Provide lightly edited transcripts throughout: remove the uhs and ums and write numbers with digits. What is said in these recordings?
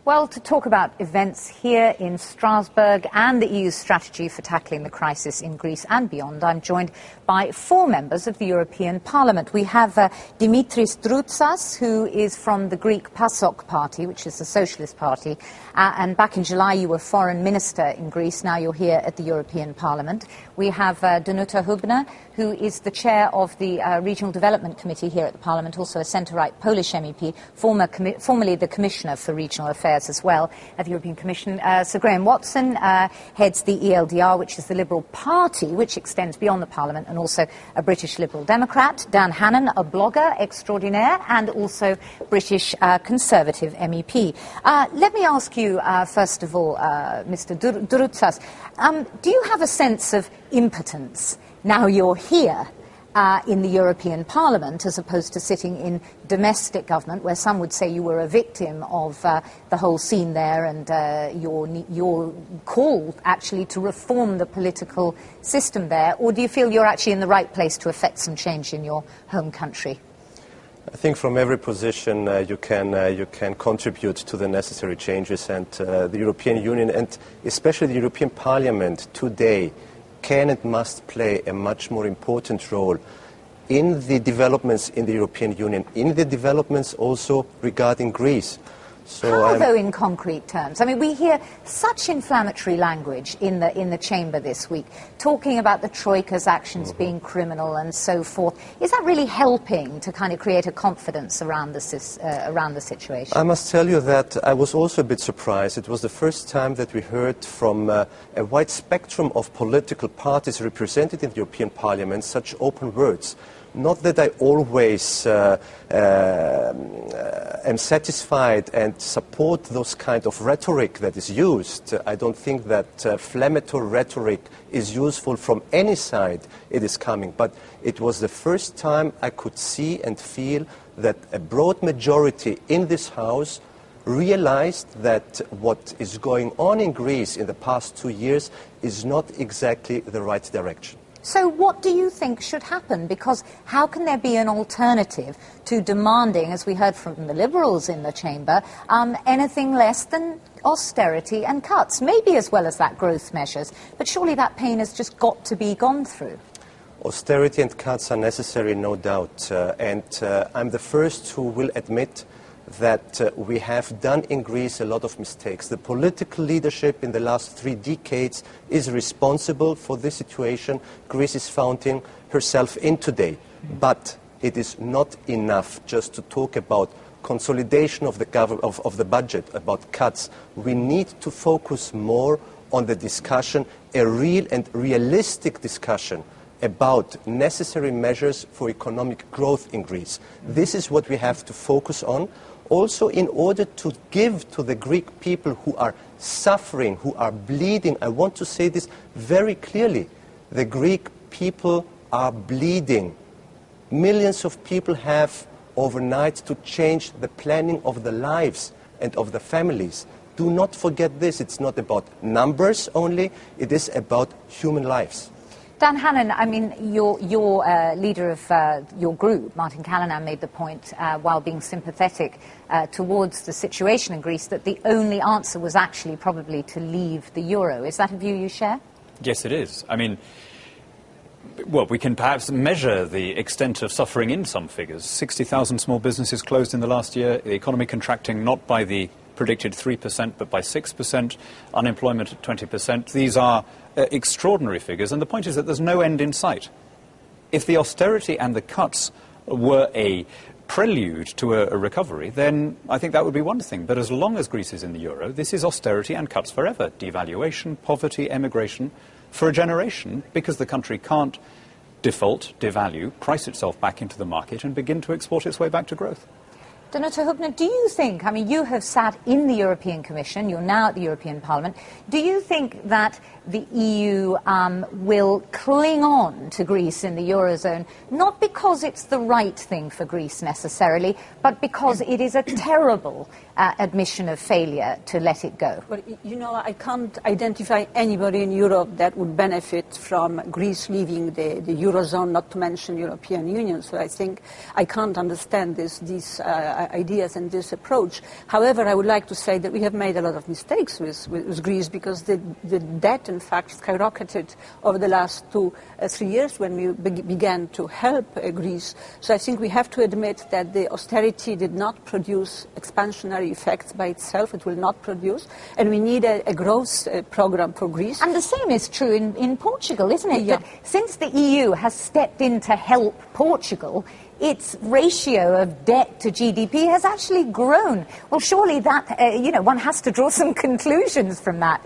Well, to talk about events here in Strasbourg and the EU's strategy for tackling the crisis in Greece and beyond, I'm joined by 4 members of the European Parliament. We have Dimitrios Droutsas, who is from the Greek PASOK party, which is the Socialist Party. And back in July, you were foreign minister in Greece. Now you're here at the European Parliament. We have Danuta Hübner, who is the chair of the Regional Development Committee here at the Parliament, also a centre-right Polish MEP, formerly the Commissioner for Regional Affairs as well at the European Commission. Sir Graham Watson heads the ELDR, which is the Liberal Party, which extends beyond the Parliament, and also a British Liberal Democrat. Dan Hannan, a blogger extraordinaire, and also British Conservative MEP. Let me ask you, first of all, Mr. Droutsas, do you have a sense of impotence now you're here in the European Parliament, as opposed to sitting in domestic government, where some would say you were a victim of the whole scene there, and your call actually to reform the political system there? Or do you feel you're actually in the right place to effect some change in your home country? I think from every position you can contribute to the necessary changes, and the European Union, and especially the European Parliament today, can and must play a much more important role in the developments in the European Union, in the developments also regarding Greece. How, though, in concrete terms? I mean, we hear such inflammatory language in the chamber this week, talking about the Troika's actions being criminal and so forth. Is that really helping to kind of create a confidence around the situation? I must tell you that I was also a bit surprised. It was the first time that we heard from a wide spectrum of political parties represented in the European Parliament such open words. Not that I always am satisfied and support those kind of rhetoric that is used. I don't think that inflammatory rhetoric is useful from any side it is coming. But it was the first time I could see and feel that a broad majority in this House realized that what is going on in Greece in the past 2 years is not exactly the right direction. So what do you think should happen? Because how can there be an alternative to demanding, as we heard from the Liberals in the chamber, anything less than austerity and cuts, maybe as well as that growth measures? But surely that pain has just got to be gone through. Austerity and cuts are necessary, no doubt. And I'm the first who will admit that we have done in Greece a lot of mistakes. The political leadership in the last 3 decades is responsible for this situation Greece is finding herself in today. But it is not enough just to talk about consolidation of the budget, about cuts. We need to focus more on the discussion, a real and realistic discussion about necessary measures for economic growth in Greece. This is what we have to focus on. Also, in order to give to the Greek people who are suffering, who are bleeding, I want to say this very clearly. The Greek people are bleeding. Millions of people have overnight to change the planning of their lives and of the families. Do not forget this. It's not about numbers only. It is about human lives. Dan Hannan, I mean, your leader of your group, Martin Callanan, made the point, while being sympathetic towards the situation in Greece, that the only answer was actually probably to leave the euro. Is that a view you share? Yes, it is. I mean, well, we can perhaps measure the extent of suffering in some figures. 60,000 small businesses closed in the last year, the economy contracting not by the predicted 3%, but by 6%, unemployment at 20%. These are extraordinary figures, and the point is that there's no end in sight. If the austerity and the cuts were a prelude to a recovery, then I think that would be one thing. But as long as Greece is in the euro, this is austerity and cuts forever. Devaluation, poverty, emigration for a generation, because the country can't default, devalue, price itself back into the market and begin to export its way back to growth. Danuta Hübner, do you think, I mean, you have sat in the European Commission, you're now at the European Parliament, do you think that the EU will cling on to Greece in the Eurozone, not because it's the right thing for Greece necessarily, but because it is a terrible admission of failure to let it go? Well, you know, I can't identify anybody in Europe that would benefit from Greece leaving the Eurozone, not to mention European Union. So I think I can't understand these ideas and this approach. However, I would like to say that we have made a lot of mistakes with Greece, because the debt, in fact, skyrocketed over the last 2-3 years when we began to help Greece. So I think we have to admit that the austerity did not produce expansionary effects by itself. It will not produce, and we need a growth program for Greece. And the same is true in Portugal, isn't it? Yeah. That since the EU has stepped in to help Portugal, its ratio of debt to GDP has actually grown. Well, surely that, one has to draw some conclusions from that,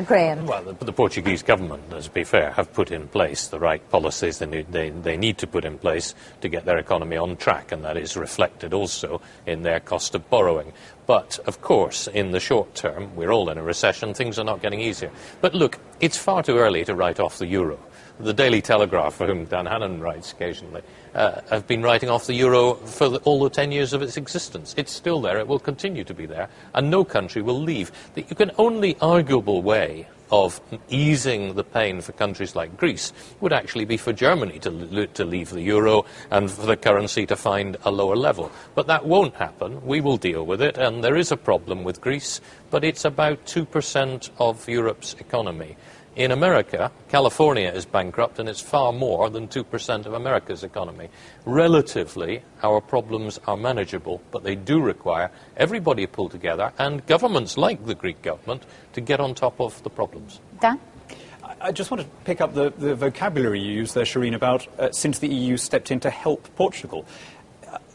Graham. Well, the Portuguese government, let's be fair, have put in place the right policies they need to put in place to get their economy on track, and that is reflected also in their cost of borrowing. But, of course, in the short term, we're all in a recession, things are not getting easier. But look, it's far too early to write off the euro. The Daily Telegraph, for whom Dan Hannan writes occasionally, have been writing off the euro for all the 10 years of its existence. It's still there, it will continue to be there, and no country will leave. The only arguable way of easing the pain for countries like Greece would actually be for Germany to leave the euro and for the currency to find a lower level. But that won't happen. We will deal with it, and there is a problem with Greece, but it's about 2% of Europe's economy. In America, California is bankrupt, and it's far more than 2% of America's economy. Relatively, our problems are manageable, but they do require everybody to pull together, and governments like the Greek government to get on top of the problems. Dan? I just want to pick up the vocabulary you used there, Shirin, about since the EU stepped in to help Portugal.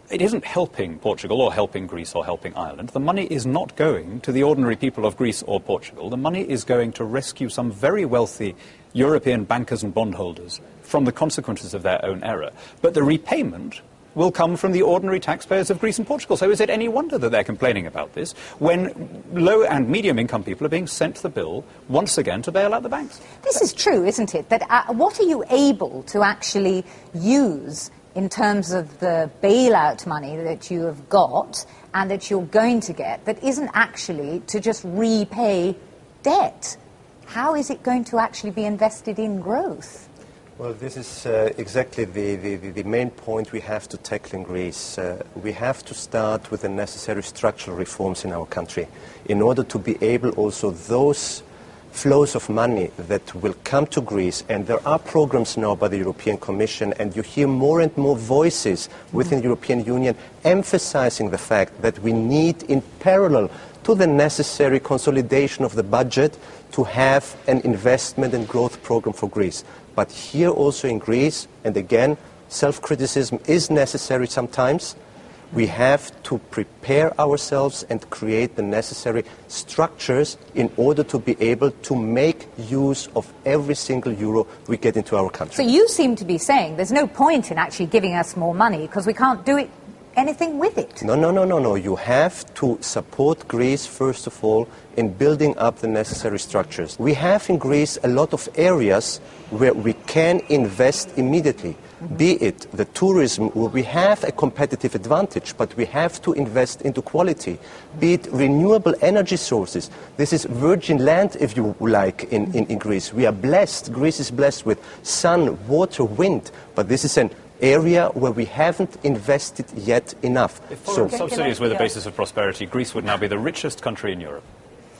It isn't helping Portugal or helping Greece or helping Ireland. The money is not going to the ordinary people of Greece or Portugal. The money is going to rescue some very wealthy European bankers and bondholders from the consequences of their own error. But the repayment will come from the ordinary taxpayers of Greece and Portugal. So is it any wonder that they're complaining about this when low and medium income people are being sent the bill once again to bail out the banks? This is true, isn't it? That what are you able to actually use in terms of the bailout money that you have got and that you're going to get that isn't actually to just repay debt? How is it going to actually be invested in growth? Well, this is exactly the main point we have to tackle in Greece. We have to start with the necessary structural reforms in our country in order to be able also those flows of money that will come to Greece, and there are programs now by the European Commission, and you hear more and more voices within the European Union emphasizing the fact that we need, in parallel to the necessary consolidation of the budget, to have an investment and growth program for Greece. But here also in Greece, and again, self-criticism is necessary sometimes, we have to prepare ourselves and create the necessary structures in order to be able to make use of every single euro we get into our country. So you seem to be saying there's no point in actually giving us more money because we can't do anything with it. No. You have to support Greece, first of all, in building up the necessary structures. We have in Greece a lot of areas where we can invest immediately. Be it the tourism, where we have a competitive advantage, but we have to invest into quality. Be it renewable energy sources. This is virgin land, if you like, in Greece. We are blessed. Greece is blessed with sun, water, wind, but this is an area where we haven't invested yet enough. If foreign subsidies were the basis of prosperity, Greece would now be the richest country in Europe.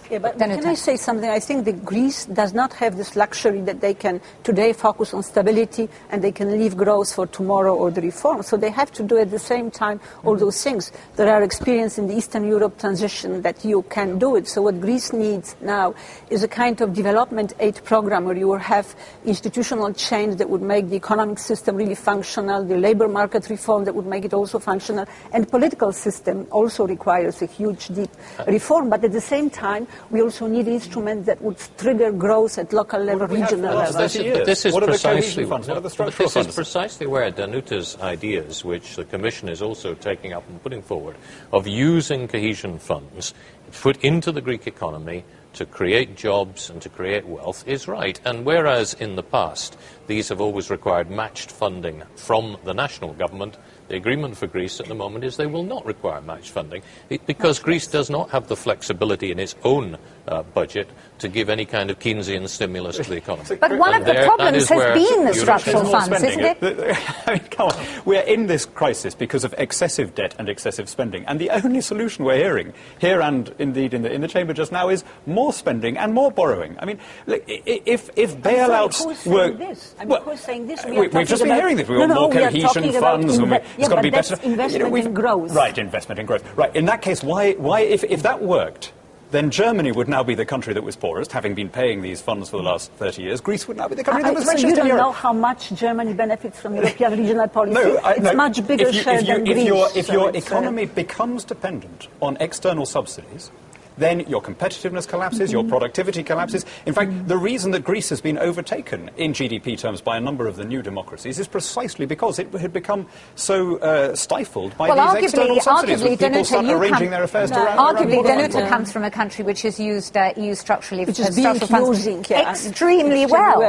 Yeah, but can I say something? I think that Greece does not have this luxury that they can today focus on stability and they can leave growth for tomorrow or the reform. So they have to do at the same time all those things. There are experience in the Eastern Europe transition that you can do it. So what Greece needs now is a kind of development aid program where you will have institutional change that would make the economic system really functional, the labor market reform that would make it also functional, and political system also requires a huge, deep reform. But at the same time, we also need instruments that would trigger growth at local level, regional level. This is precisely where Danuta's ideas, which the Commission is also taking up and putting forward, of using cohesion funds put into the Greek economy to create jobs and to create wealth is right. And whereas in the past these have always required matched funding from the national government, The agreement for Greece at the moment is they will not require match funding because Greece does not have the flexibility in its own budget to give any kind of Keynesian stimulus to the economy. But one of the problems has been the structural funds, isn't it? I mean, come on. We're in this crisis because of excessive debt and excessive spending. And the only solution we're hearing, here and indeed in the Chamber just now, is more spending and more borrowing. I mean, if bailouts were... Who's saying this? We've just been hearing this. We want more cohesion funds. It's got to be better. Investment in growth. Right, investment in growth. Right, in that case, why if that worked, then Germany would now be the country that was poorest, having been paying these funds for the last 30 years. Greece would now be the country that was richest in Europe. So you don't know how much Germany benefits from European regional policy? It's much bigger share than Greece. If your economy becomes dependent on external subsidies, then your competitiveness collapses, your productivity collapses. In fact, the reason that Greece has been overtaken in GDP terms by a number of the new democracies is precisely because it had become so stifled by these external subsidies. When people start arranging their affairs around arguably, Danuta comes from a country which has used EU structural funds extremely well.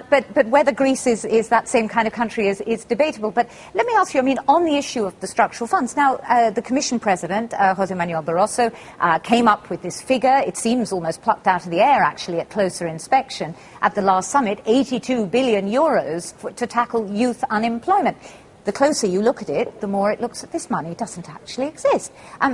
But whether Greece is that same kind of country is debatable. But let me ask you, I mean, on the issue of the structural funds, now the Commission President, José Manuel Barroso, came up with this figure. It seems almost plucked out of the air, actually, at closer inspection. At the last summit, 82 billion euros to tackle youth unemployment. The closer you look at it, the more it looks that this money doesn't actually exist.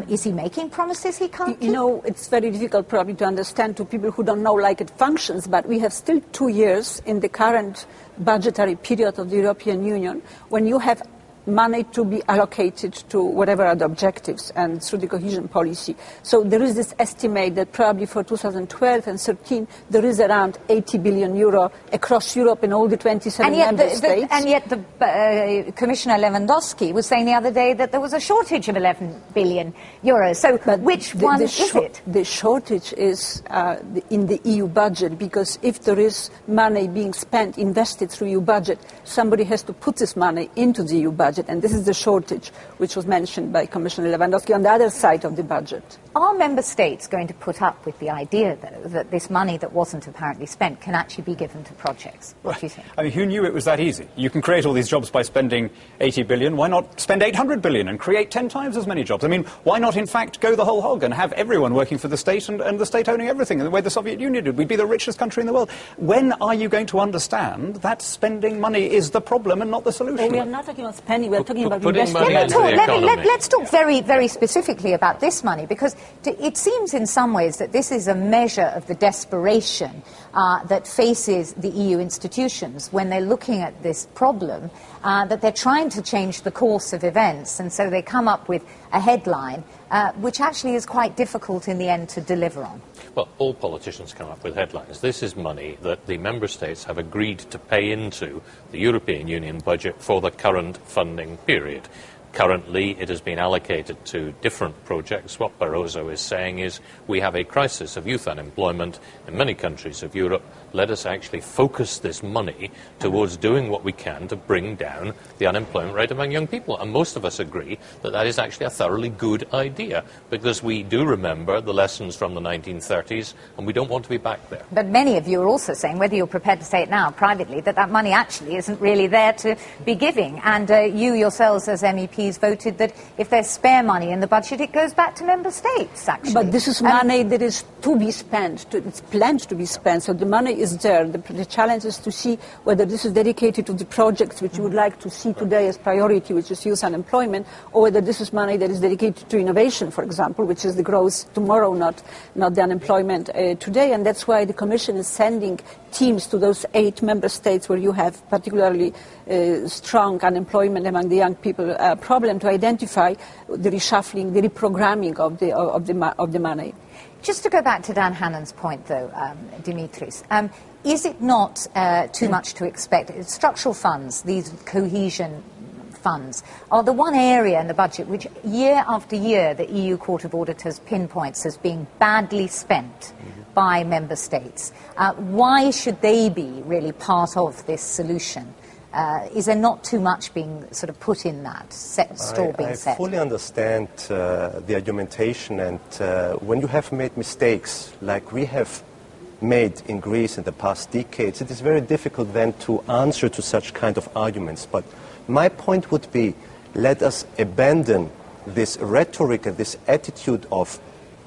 Is he making promises he can't keep? You know, it's very difficult probably to understand to people who don't know like it functions, but we have still 2 years in the current budgetary period of the European Union when you have money to be allocated to whatever are the objectives and through the cohesion policy. So there is this estimate that probably for 2012 and 13 there is around 80 billion euro across Europe in all the 27 member states. And yet the Commissioner Lewandowski was saying the other day that there was a shortage of 11 billion euros. So which one is it? The shortage is in the EU budget, because if there is money being spent, invested through EU budget, somebody has to put this money into the EU budget. And this is the shortage which was mentioned by Commissioner Lewandowski on the other side of the budget. Are member states going to put up with the idea, though, that this money that wasn't apparently spent can actually be given to projects? What do you think? I mean, who knew it was that easy? You can create all these jobs by spending 80 billion. Why not spend 800 billion and create 10 times as many jobs? I mean, why not, in fact, go the whole hog and have everyone working for the state and the state owning everything, the way the Soviet Union did? We'd be the richest country in the world. When are you going to understand that spending money is the problem and not the solution? Well, we are not talking about spending, we are talking about investment. Let's talk very, very specifically about this money, because it seems in some ways that this is a measure of the desperation that faces the EU institutions when they're looking at this problem, that they're trying to change the course of events, and so they come up with a headline which actually is quite difficult in the end to deliver on. Well, all politicians come up with headlines. This is money that the member states have agreed to pay into the European Union budget for the current funding period. Currently, it has been allocated to different projects. What Barroso is saying is we have a crisis of youth unemployment in many countries of Europe. Let us actually focus this money towards doing what we can to bring down the unemployment rate among young people. And most of us agree that that is actually a thoroughly good idea, because we do remember the lessons from the 1930s and we don't want to be back there. But many of you are also saying, whether you're prepared to say it now privately, that that money actually isn't really there to be giving. And you yourselves as MEPs voted that if there's spare money in the budget, it goes back to member states, actually. But this is money that is to be spent. It's planned to be spent, so the money is there. The challenge is to see whether this is dedicated to the projects which you would like to see today as priority, which is youth unemployment, or whether this is money that is dedicated to innovation, for example, which is the growth tomorrow, not the unemployment today. And that's why the Commission is sending teams to those 8 member states where you have particularly strong unemployment among the young people problem, to identify the reshuffling, the reprogramming of the money. Just to go back to Dan Hannan's point, though, Dimitrios, is it not too much to expect? Structural funds, these cohesion funds, are the one area in the budget which year after year the EU Court of Auditors pinpoints as being badly spent by member states. Why should they be really part of this solution? Is there not too much being sort of put in that straw being set? I fully understand the argumentation, and when you have made mistakes like we have made in Greece in the past decades, it is very difficult then to answer to such kind of arguments. But my point would be, Let us abandon this rhetoric and this attitude of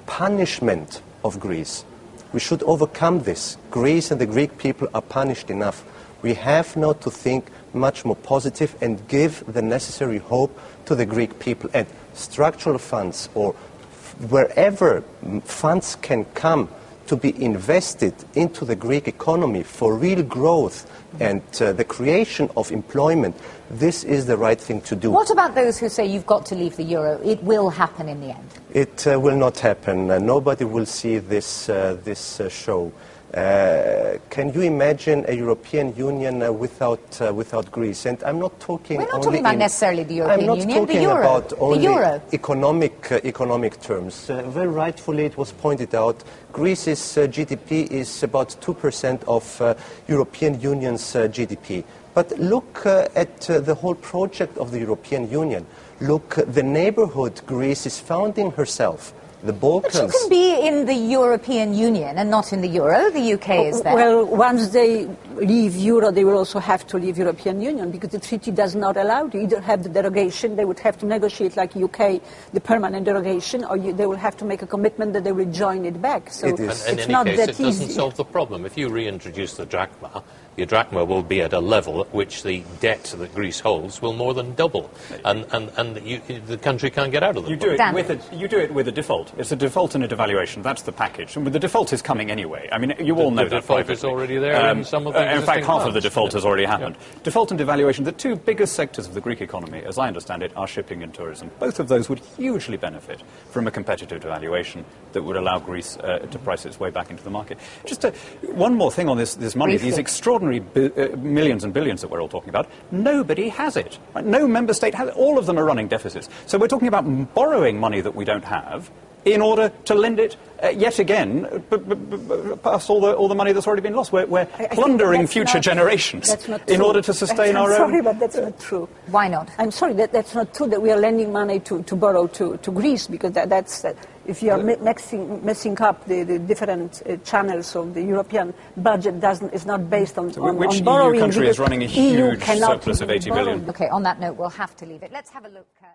punishment of Greece. We should overcome this. Greece and the Greek people are punished enough. We have now to think much more positive and give the necessary hope to the Greek people. And structural funds or wherever funds can come to be invested into the Greek economy for real growth and the creation of employment, this is the right thing to do. What about those who say you've got to leave the euro? It will happen in the end. It will not happen. Nobody will see this show. Can you imagine a European Union without Greece? And I'm not talking. We're not talking about necessarily the European Union. I'm not talking about only the euro. economic terms. Very rightfully, it was pointed out. Greece's GDP is about 2% of European Union's GDP. But look at the whole project of the European Union. Look, the neighborhood Greece is founding herself. The Balkans. But you can be in the European Union and not in the euro. The UK is there. Well, once they leave euro, they will also have to leave European Union because the treaty does not allow to either have the derogation. They would have to negotiate like UK, the permanent derogation, or they will have to make a commitment that they will join it back. So it is. And in any case, it doesn't solve the problem. If you reintroduce the drachma, your drachma will be at a level at which the debt that Greece holds will more than double, and the country can't get out of the you do it with a default. It's a default and a devaluation. That's the package. And the default is coming anyway. I mean, you all know that. The default is already there in some of the in fact, half plans. of the default has already happened. Yeah. Default and devaluation, the two biggest sectors of the Greek economy, as I understand it, are shipping and tourism. Both of those would hugely benefit from a competitive devaluation that would allow Greece to price its way back into the market. Just one more thing on this money, Briefly. these extraordinary millions and billions that we're all talking about, nobody has it. Right? No member state has it. All of them are running deficits. So we're talking about borrowing money that we don't have in order to lend it yet again past all the money that's already been lost. We're plundering future generations in order to sustain our own. I'm sorry, but that's not true. Why not? I'm sorry, that's not true that we are lending money to borrow to Greece, because that's if you are messing up the different channels of the European budget is not based on which borrowing. EU country is running a huge EU surplus of 80 billion? Okay, on that note, we'll have to leave it. Let's have a look now.